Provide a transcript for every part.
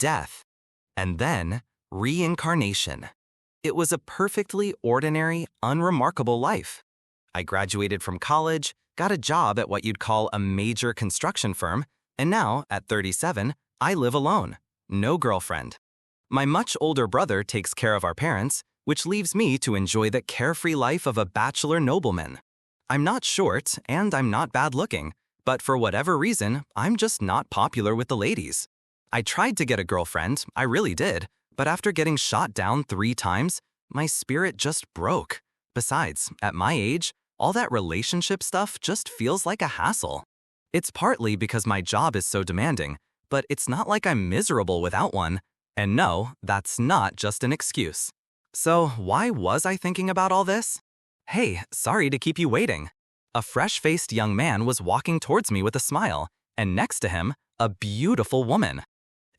death, and then reincarnation. It was a perfectly ordinary, unremarkable life. I graduated from college, got a job at what you'd call a major construction firm, and now, at 37, I live alone. No girlfriend. My much older brother takes care of our parents, which leaves me to enjoy the carefree life of a bachelor nobleman. I'm not short, and I'm not bad-looking, but for whatever reason, I'm just not popular with the ladies. I tried to get a girlfriend, I really did, but after getting shot down 3 times, my spirit just broke. Besides, at my age, all that relationship stuff just feels like a hassle. It's partly because my job is so demanding, but it's not like I'm miserable without one. And no, that's not just an excuse. So why was I thinking about all this? Hey, sorry to keep you waiting. A fresh-faced young man was walking towards me with a smile, and next to him, a beautiful woman.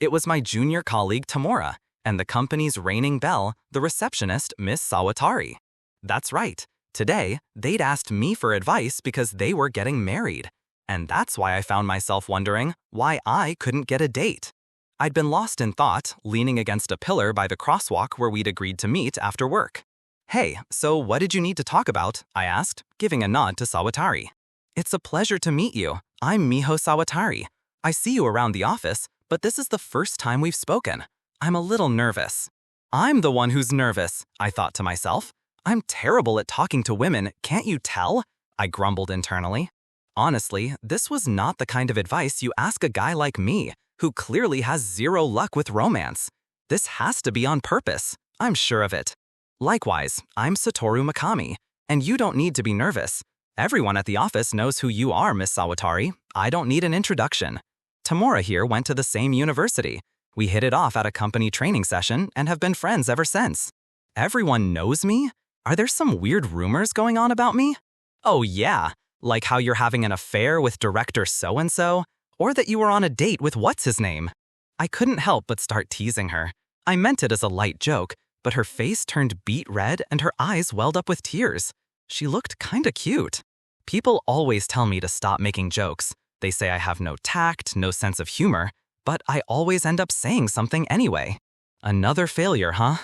It was my junior colleague Tamora, and the company's reigning belle, the receptionist, Miss Sawatari. That's right. Today, they'd asked me for advice because they were getting married. And that's why I found myself wondering why I couldn't get a date. I'd been lost in thought, leaning against a pillar by the crosswalk where we'd agreed to meet after work. Hey, so what did you need to talk about? I asked, giving a nod to Sawatari. It's a pleasure to meet you. I'm Miho Sawatari. I see you around the office, but this is the first time we've spoken. I'm a little nervous. I'm the one who's nervous, I thought to myself. I'm terrible at talking to women, can't you tell? I grumbled internally. Honestly, this was not the kind of advice you ask a guy like me, who clearly has zero luck with romance. This has to be on purpose. I'm sure of it. Likewise, I'm Satoru Mikami, and you don't need to be nervous. Everyone at the office knows who you are, Miss Sawatari. I don't need an introduction. Tamora here went to the same university. We hit it off at a company training session and have been friends ever since. Everyone knows me? Are there some weird rumors going on about me? Oh yeah, like how you're having an affair with director so-and-so, or that you were on a date with what's-his-name. I couldn't help but start teasing her. I meant it as a light joke, but her face turned beet red and her eyes welled up with tears. She looked kinda cute. People always tell me to stop making jokes. They say I have no tact, no sense of humor, but I always end up saying something anyway. Another failure, huh?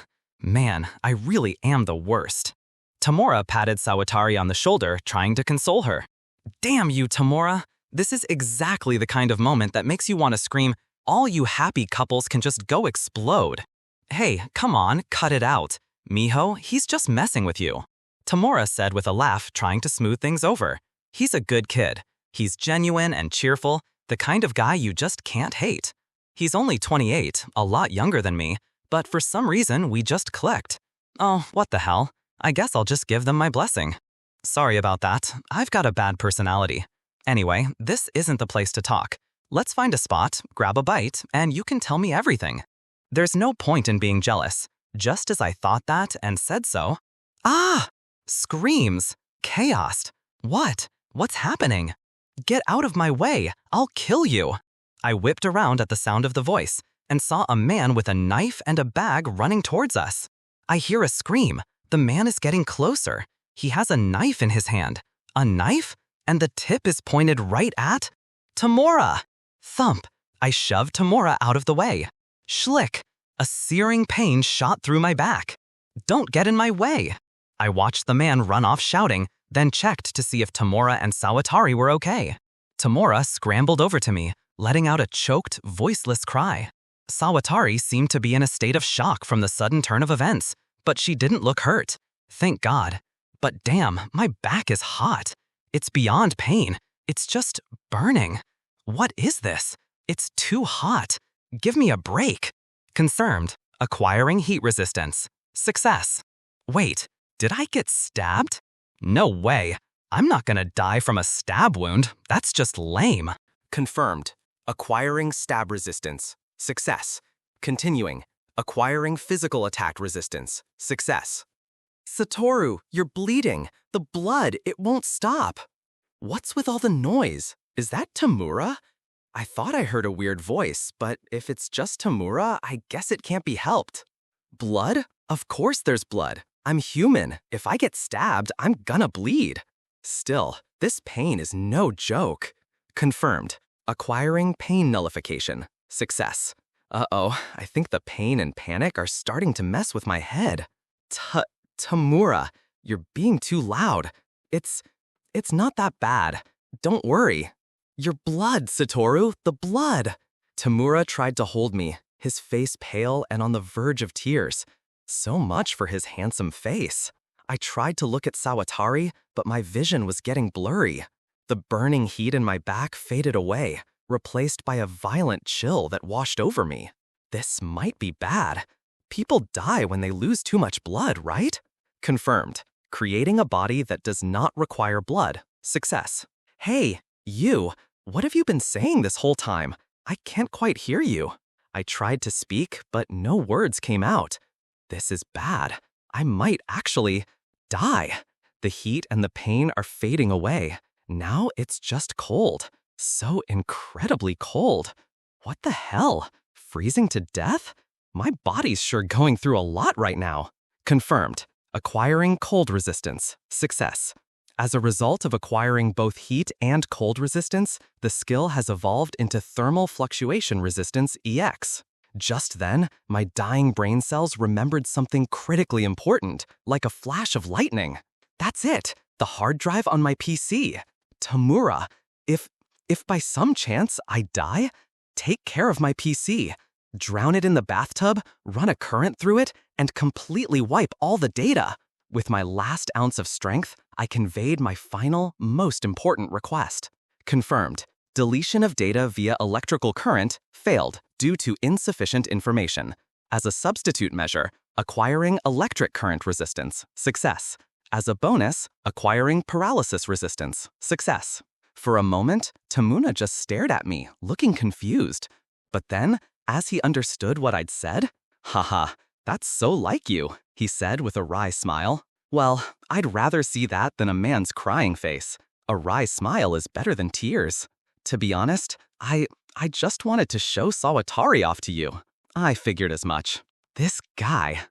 Man, I really am the worst. Tamora patted Sawatari on the shoulder, trying to console her. Damn you, Tamora! This is exactly the kind of moment that makes you want to scream, all you happy couples can just go explode. Hey, come on, cut it out. Miho, he's just messing with you. Tamora said with a laugh, trying to smooth things over. He's a good kid. He's genuine and cheerful, the kind of guy you just can't hate. He's only 28, a lot younger than me, but for some reason we just clicked. Oh, what the hell? I guess I'll just give them my blessing. Sorry about that. I've got a bad personality. Anyway, this isn't the place to talk. Let's find a spot, grab a bite, and you can tell me everything. There's no point in being jealous. Just as I thought that and said so. Ah! Screams. Chaos. What? What's happening? Get out of my way. I'll kill you. I whipped around at the sound of the voice and saw a man with a knife and a bag running towards us. I hear a scream. The man is getting closer. He has a knife in his hand. A knife? And the tip is pointed right at Tamora. Thump. I shoved Tamora out of the way. Schlick. A searing pain shot through my back. Don't get in my way. I watched the man run off shouting, then checked to see if Tamora and Sawatari were okay. Tamora scrambled over to me, letting out a choked, voiceless cry. Sawatari seemed to be in a state of shock from the sudden turn of events, but she didn't look hurt. Thank God. But damn, my back is hot. It's beyond pain. It's just burning. What is this? It's too hot. Give me a break. Confirmed. Acquiring heat resistance. Success. Wait, did I get stabbed? No way. I'm not gonna die from a stab wound. That's just lame. Confirmed. Acquiring stab resistance. Success. Continuing. Acquiring physical attack resistance. Success. Satoru, you're bleeding. The blood, it won't stop. What's with all the noise? Is that Tamura? I thought I heard a weird voice, but if it's just Tamura, I guess it can't be helped. Blood? Of course there's blood. I'm human. If I get stabbed, I'm gonna bleed. Still, this pain is no joke. Confirmed. Acquiring pain nullification. Success. Uh-oh, I think the pain and panic are starting to mess with my head. Tamura, you're being too loud. It's not that bad. Don't worry. Your blood, Satoru, the blood. Tamura tried to hold me, his face pale and on the verge of tears. So much for his handsome face. I tried to look at Sawatari, but my vision was getting blurry. The burning heat in my back faded away, replaced by a violent chill that washed over me. This might be bad. People die when they lose too much blood, right? Confirmed. Creating a body that does not require blood. Success. Hey, you, what have you been saying this whole time? I can't quite hear you. I tried to speak, but no words came out. This is bad. I might actually die. The heat and the pain are fading away. Now it's just cold. So incredibly cold. What the hell? Freezing to death? My body's sure going through a lot right now. Confirmed. Acquiring cold resistance. Success. As a result of acquiring both heat and cold resistance, the skill has evolved into thermal fluctuation resistance EX. Just then, my dying brain cells remembered something critically important, like a flash of lightning. That's it, the hard drive on my PC. Tamura, if by some chance I die, take care of my PC. Drown it in the bathtub, run a current through it, and completely wipe all the data. With my last ounce of strength, I conveyed my final, most important request. Confirmed. Deletion of data via electrical current failed due to insufficient information. As a substitute measure, acquiring electric current resistance. Success. As a bonus, acquiring paralysis resistance. Success. For a moment, Tamuna just stared at me, looking confused. But then, as he understood what I'd said, "Haha, that's so like you," he said with a wry smile. Well, I'd rather see that than a man's crying face. A wry smile is better than tears. To be honest, I just wanted to show Sawatari off to you. I figured as much. This guy.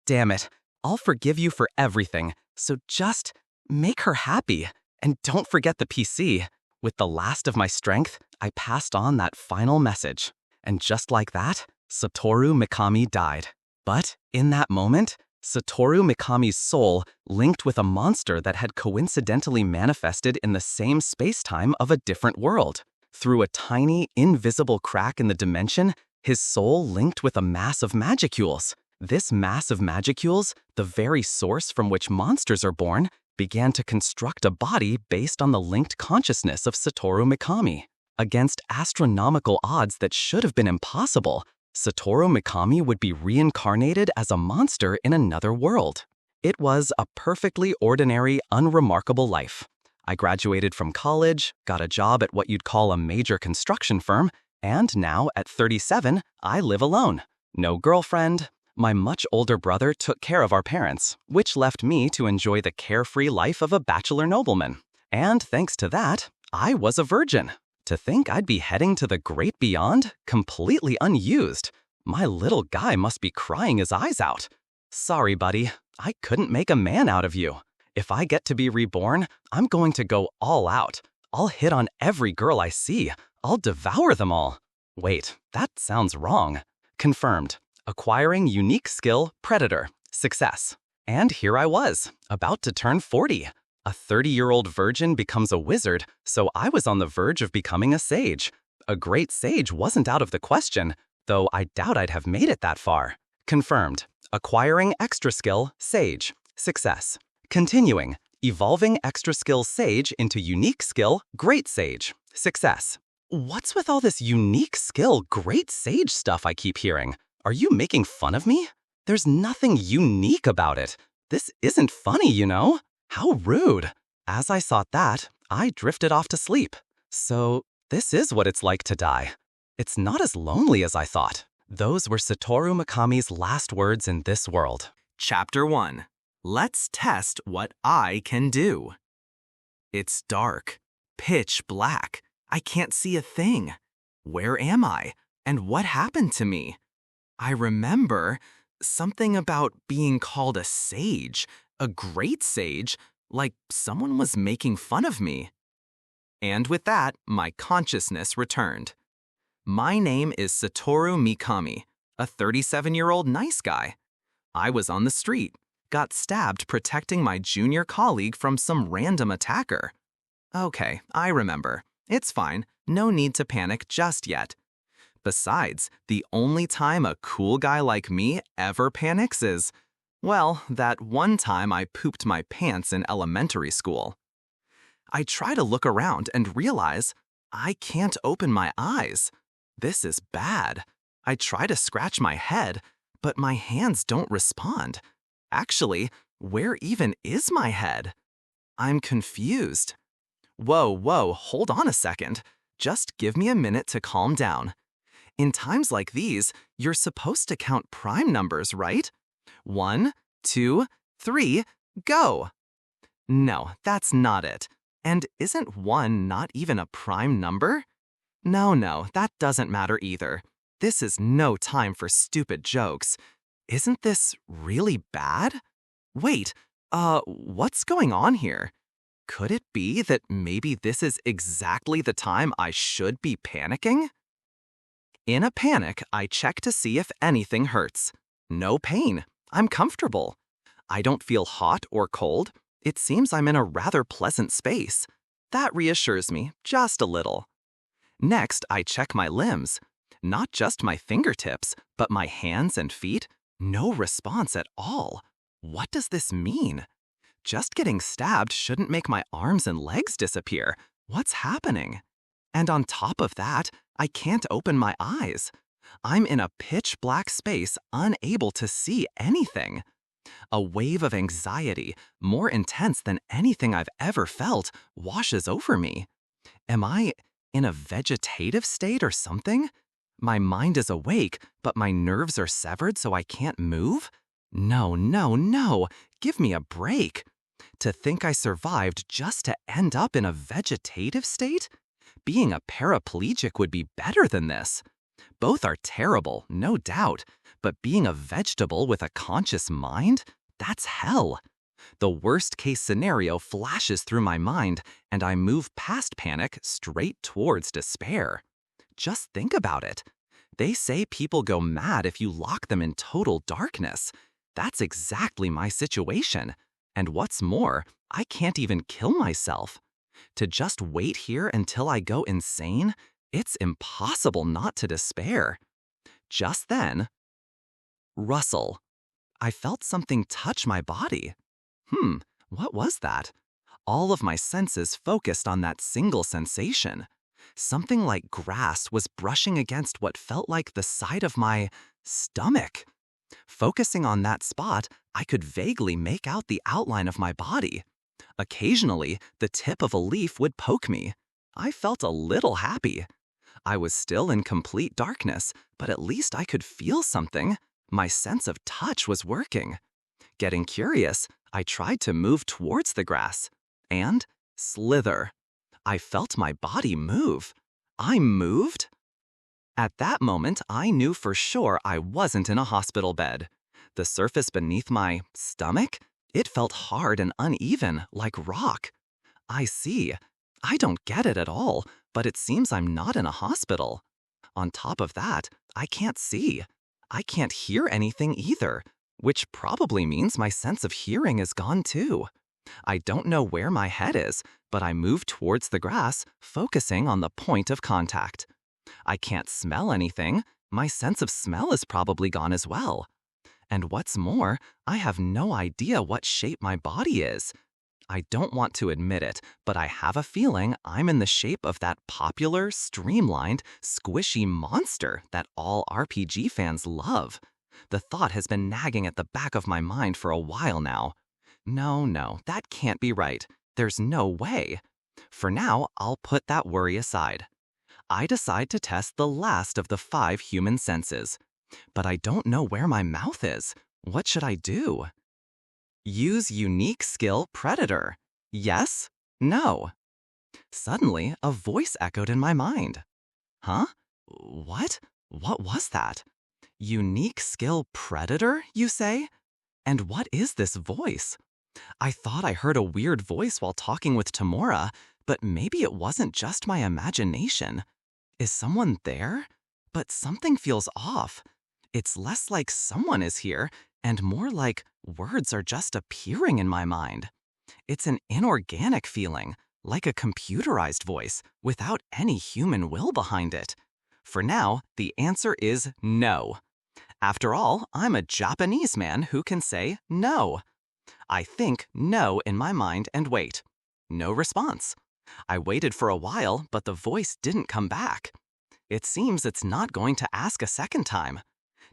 Damn it. I'll forgive you for everything, so just make her happy. And don't forget the PC. With the last of my strength, I passed on that final message. And just like that, Satoru Mikami died. But in that moment, Satoru Mikami's soul linked with a monster that had coincidentally manifested in the same space-time of a different world. Through a tiny, invisible crack in the dimension, his soul linked with a mass of magicules. This mass of magicules, the very source from which monsters are born, began to construct a body based on the linked consciousness of Satoru Mikami. Against astronomical odds that should have been impossible, Satoru Mikami would be reincarnated as a monster in another world. It was a perfectly ordinary, unremarkable life. I graduated from college, got a job at what you'd call a major construction firm, and now, at 37, I live alone. No girlfriend. My much older brother took care of our parents, which left me to enjoy the carefree life of a bachelor nobleman. And thanks to that, I was a virgin. To think I'd be heading to the great beyond, completely unused. My little guy must be crying his eyes out. Sorry, buddy, I couldn't make a man out of you. If I get to be reborn, I'm going to go all out. I'll hit on every girl I see. I'll devour them all. Wait, that sounds wrong. Confirmed. Acquiring unique skill, Predator. Success. And here I was, about to turn 40. A 30-year-old virgin becomes a wizard, so I was on the verge of becoming a sage. A great sage wasn't out of the question, though I doubt I'd have made it that far. Confirmed. Acquiring extra skill, Sage. Success. Continuing. Evolving extra skill Sage into unique skill, Great Sage. Success. What's with all this unique skill, Great Sage stuff I keep hearing? Are you making fun of me? There's nothing unique about it. This isn't funny, you know? How rude. As I thought that, I drifted off to sleep. So, this is what it's like to die. It's not as lonely as I thought. Those were Satoru Mikami's last words in this world. Chapter 1. Let's test what I can do. It's dark. Pitch black. I can't see a thing. Where am I? And what happened to me? I remember something about being called a sage, a great sage, like someone was making fun of me. And with that, my consciousness returned. My name is Satoru Mikami, a 37-year-old nice guy. I was on the street, got stabbed protecting my junior colleague from some random attacker. Okay, I remember. It's fine. No need to panic just yet. Besides, the only time a cool guy like me ever panics is, well, that one time I pooped my pants in elementary school. I try to look around and realize I can't open my eyes. This is bad. I try to scratch my head, but my hands don't respond. Actually, where even is my head? I'm confused. Whoa, hold on a second. Just give me a minute to calm down. In times like these, you're supposed to count prime numbers, right? 1, 2, 3, go! No, that's not it. And isn't 1 not even a prime number? No, that doesn't matter either. This is no time for stupid jokes. Isn't this really bad? Wait, what's going on here? Could it be that maybe this is exactly the time I should be panicking? In a panic, I check to see if anything hurts. No pain. I'm comfortable. I don't feel hot or cold. It seems I'm in a rather pleasant space. That reassures me just a little. Next, I check my limbs. Not just my fingertips, but my hands and feet. No response at all. What does this mean? Just getting stabbed shouldn't make my arms and legs disappear. What's happening? And on top of that, I can't open my eyes. I'm in a pitch black space, unable to see anything. A wave of anxiety, more intense than anything I've ever felt, washes over me. Am I in a vegetative state or something? My mind is awake, but my nerves are severed so I can't move? No. Give me a break. To think I survived just to end up in a vegetative state? Being a paraplegic would be better than this. Both are terrible, no doubt, but being a vegetable with a conscious mind? That's hell. The worst-case scenario flashes through my mind, and I move past panic straight towards despair. Just think about it. They say people go mad if you lock them in total darkness. That's exactly my situation. And what's more, I can't even kill myself. To just wait here until I go insane? It's impossible not to despair. Just then, rustle. I felt something touch my body. What was that? All of my senses focused on that single sensation. Something like grass was brushing against what felt like the side of my stomach. Focusing on that spot, I could vaguely make out the outline of my body. Occasionally, the tip of a leaf would poke me. I felt a little happy. I was still in complete darkness, but at least I could feel something. My sense of touch was working. Getting curious, I tried to move towards the grass. And slither. I felt my body move. I moved? At that moment, I knew for sure I wasn't in a hospital bed. The surface beneath my stomach? It felt hard and uneven, like rock. I see. I don't get it at all, but it seems I'm not in a hospital. On top of that, I can't see. I can't hear anything either, which probably means my sense of hearing is gone too. I don't know where my head is, but I move towards the grass, focusing on the point of contact. I can't smell anything. My sense of smell is probably gone as well. And what's more, I have no idea what shape my body is. I don't want to admit it, but I have a feeling I'm in the shape of that popular, streamlined, squishy monster that all RPG fans love. The thought has been nagging at the back of my mind for a while now. No, that can't be right. There's no way. For now, I'll put that worry aside. I decide to test the last of the 5 human senses. But I don't know where my mouth is. What should I do? Use unique skill predator. Yes? No? Suddenly, a voice echoed in my mind. Huh? What? What was that? Unique skill predator, you say? And what is this voice? I thought I heard a weird voice while talking with Tamora, but maybe it wasn't just my imagination. Is someone there? but something feels off. It's less like someone is here and more like words are just appearing in my mind. It's an inorganic feeling, like a computerized voice, without any human will behind it. For now, the answer is no. After all, I'm a Japanese man who can say no. I think no in my mind and wait. No response. I waited for a while, but the voice didn't come back. It seems it's not going to ask a second time.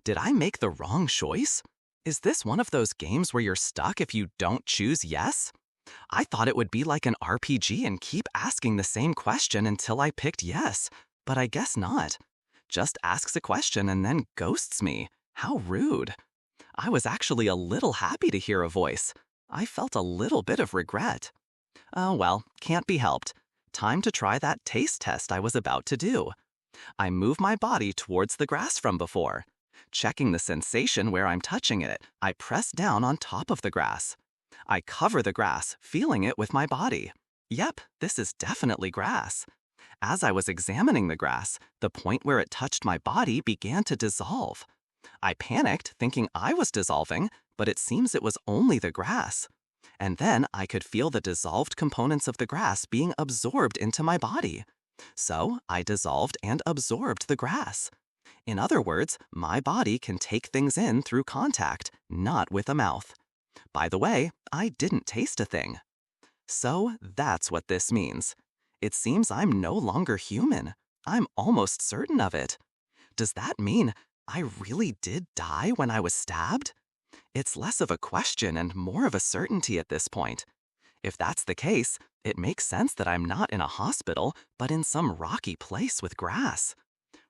Did I make the wrong choice? Is this one of those games where you're stuck if you don't choose yes? I thought it would be like an RPG and keep asking the same question until I picked yes, but I guess not. Just asks a question and then ghosts me. How rude. I was actually a little happy to hear a voice. I felt a little bit of regret. Oh well, can't be helped. Time to try that taste test I was about to do. I move my body towards the grass from before. Checking the sensation where I'm touching it, I press down on top of the grass. I cover the grass, feeling it with my body. Yep, this is definitely grass. As I was examining the grass, the point where it touched my body began to dissolve. I panicked, thinking I was dissolving, but it seems it was only the grass. And then I could feel the dissolved components of the grass being absorbed into my body. So I dissolved and absorbed the grass. In other words, my body can take things in through contact, not with a mouth. By the way, I didn't taste a thing. So that's what this means. It seems I'm no longer human. I'm almost certain of it. Does that mean I really did die when I was stabbed? It's less of a question and more of a certainty at this point. If that's the case, it makes sense that I'm not in a hospital, but in some rocky place with grass.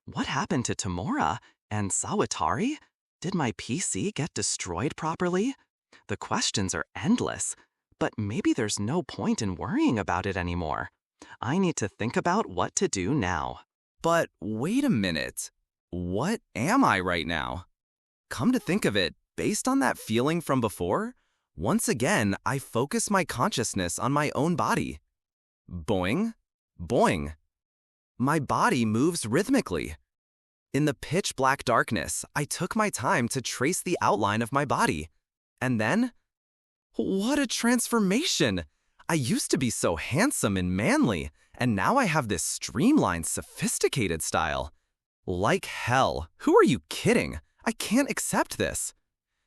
What happened to Tamura and Sawatari? Did my PC get destroyed properly? The questions are endless, but maybe there's no point in worrying about it anymore. I need to think about what to do now. But wait a minute. What am I right now? Come to think of it, based on that feeling from before, once again, I focus my consciousness on my own body. Boing, boing. My body moves rhythmically. In the pitch-black darkness, I took my time to trace the outline of my body. And then, what a transformation! I used to be so handsome and manly, and now I have this streamlined, sophisticated style. Like hell, who are you kidding? I can't accept this.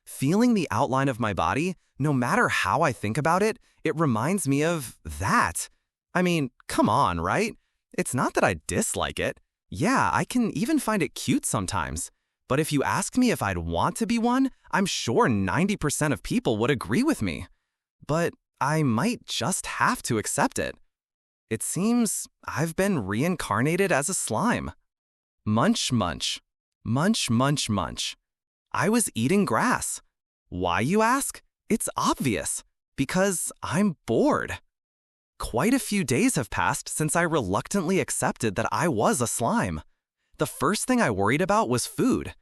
Feeling the outline of my body, no matter how I think about it, it reminds me of that. I mean, come on, right? It's not that I dislike it. Yeah, I can even find it cute sometimes. But if you ask me if I'd want to be one, I'm sure 90% of people would agree with me. But I might just have to accept it. It seems I've been reincarnated as a slime. Munch, munch. Munch, munch, munch. I was eating grass. Why, you ask? It's obvious. Because I'm bored. Quite a few days have passed since I reluctantly accepted that I was a slime. The first thing I worried about was food.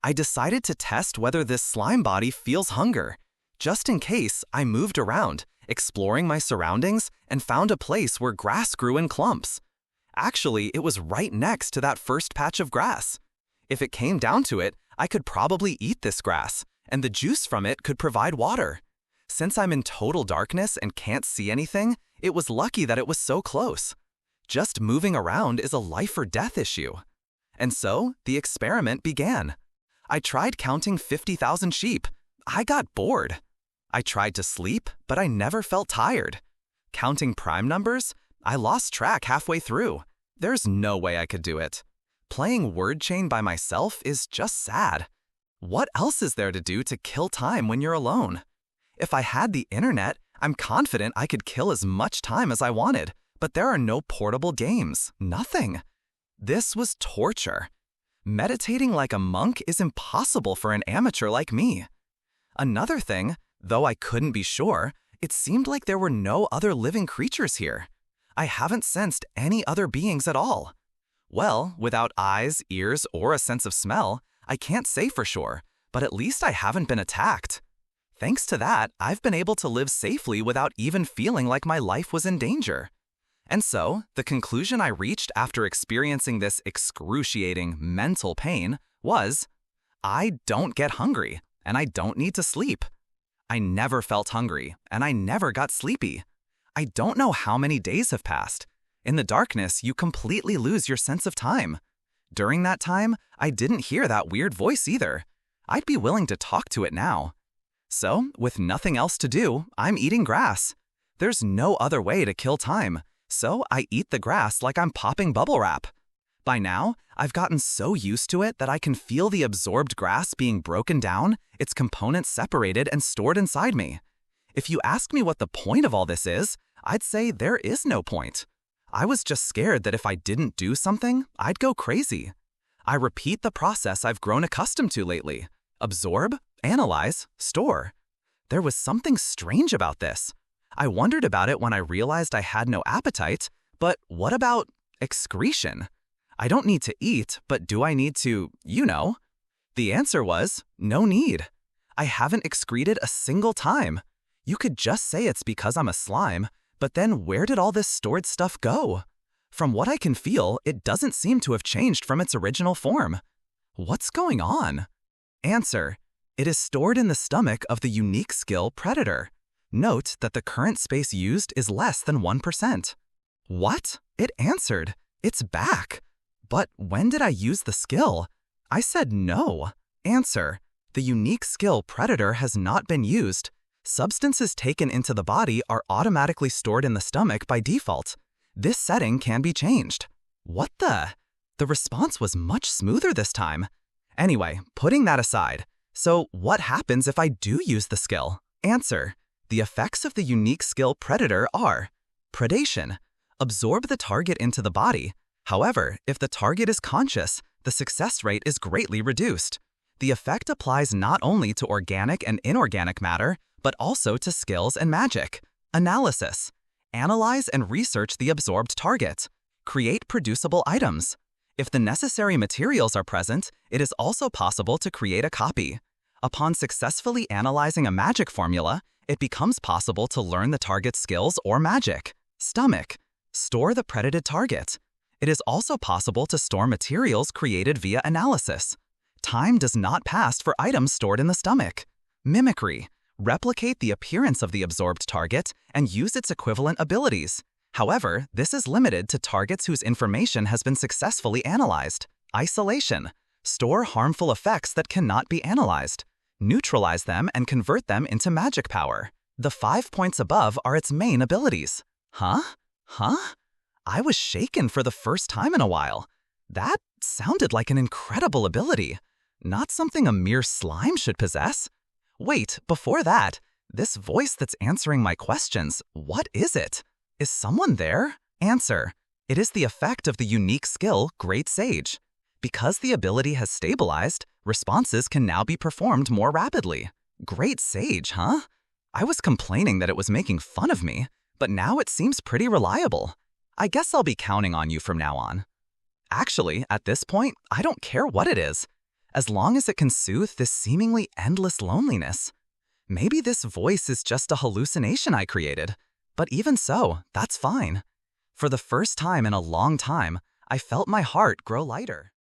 I decided to test whether this slime body feels hunger. Just in case, I moved around, exploring my surroundings, and found a place where grass grew in clumps. Actually, it was right next to that first patch of grass. If it came down to it, I could probably eat this grass, and the juice from it could provide water. Since I'm in total darkness and can't see anything, it was lucky that it was so close. Just moving around is a life or death issue. And so, the experiment began. I tried counting 50,000 sheep. I got bored. I tried to sleep, but I never felt tired. Counting prime numbers? I lost track halfway through. There's no way I could do it. Playing word chain by myself is just sad. What else is there to do to kill time when you're alone? If I had the internet, I'm confident I could kill as much time as I wanted, but there are no portable games, nothing. This was torture. Meditating like a monk is impossible for an amateur like me. Another thing, though I couldn't be sure, it seemed like there were no other living creatures here. I haven't sensed any other beings at all. Well, without eyes, ears, or a sense of smell, I can't say for sure, but at least I haven't been attacked. Thanks to that, I've been able to live safely without even feeling like my life was in danger. And so, the conclusion I reached after experiencing this excruciating mental pain was, I don't get hungry, and I don't need to sleep. I never felt hungry, and I never got sleepy. I don't know how many days have passed. In the darkness, you completely lose your sense of time. During that time, I didn't hear that weird voice either. I'd be willing to talk to it now. So, with nothing else to do, I'm eating grass. There's no other way to kill time, so I eat the grass like I'm popping bubble wrap. By now, I've gotten so used to it that I can feel the absorbed grass being broken down, its components separated and stored inside me. If you ask me what the point of all this is, I'd say there is no point. I was just scared that if I didn't do something, I'd go crazy. I repeat the process I've grown accustomed to lately. Absorb, analyze, store. There was something strange about this. I wondered about it when I realized I had no appetite, but what about excretion? I don't need to eat, but do I need to, The answer was, no need. I haven't excreted a single time. You could just say it's because I'm a slime, but then where did all this stored stuff go? From what I can feel, it doesn't seem to have changed from its original form. What's going on? Answer: it is stored in the stomach of the unique skill predator. Note that the current space used is less than 1%. What? It answered. It's back. But when did I use the skill? I said no. Answer: the unique skill predator has not been used. Substances taken into the body are automatically stored in the stomach by default. This setting can be changed. What the? The response was much smoother this time. Anyway, putting that aside, so what happens if I do use the skill? Answer: the effects of the unique skill predator are predation. Absorb the target into the body. However, if the target is conscious, the success rate is greatly reduced. The effect applies not only to organic and inorganic matter, but also to skills and magic. Analysis. Analyze and research the absorbed target. Create producible items. If the necessary materials are present, it is also possible to create a copy. Upon successfully analyzing a magic formula, it becomes possible to learn the target's skills or magic. Stomach. Store the predated target. It is also possible to store materials created via analysis. Time does not pass for items stored in the stomach. Mimicry. Replicate the appearance of the absorbed target and use its equivalent abilities. However, this is limited to targets whose information has been successfully analyzed. Isolation. Store harmful effects that cannot be analyzed. Neutralize them and convert them into magic power. The 5 points above are its main abilities. Huh? I was shaken for the first time in a while. That sounded like an incredible ability. Not something a mere slime should possess. Wait, before that, this voice that's answering my questions, what is it? Is someone there? Answer: it is the effect of the unique skill, Great Sage. Because the ability has stabilized, responses can now be performed more rapidly. Great Sage, huh? I was complaining that it was making fun of me, but now it seems pretty reliable. I guess I'll be counting on you from now on. Actually, at this point, I don't care what it is, as long as it can soothe this seemingly endless loneliness. Maybe this voice is just a hallucination I created, but even so, that's fine. For the first time in a long time, I felt my heart grow lighter.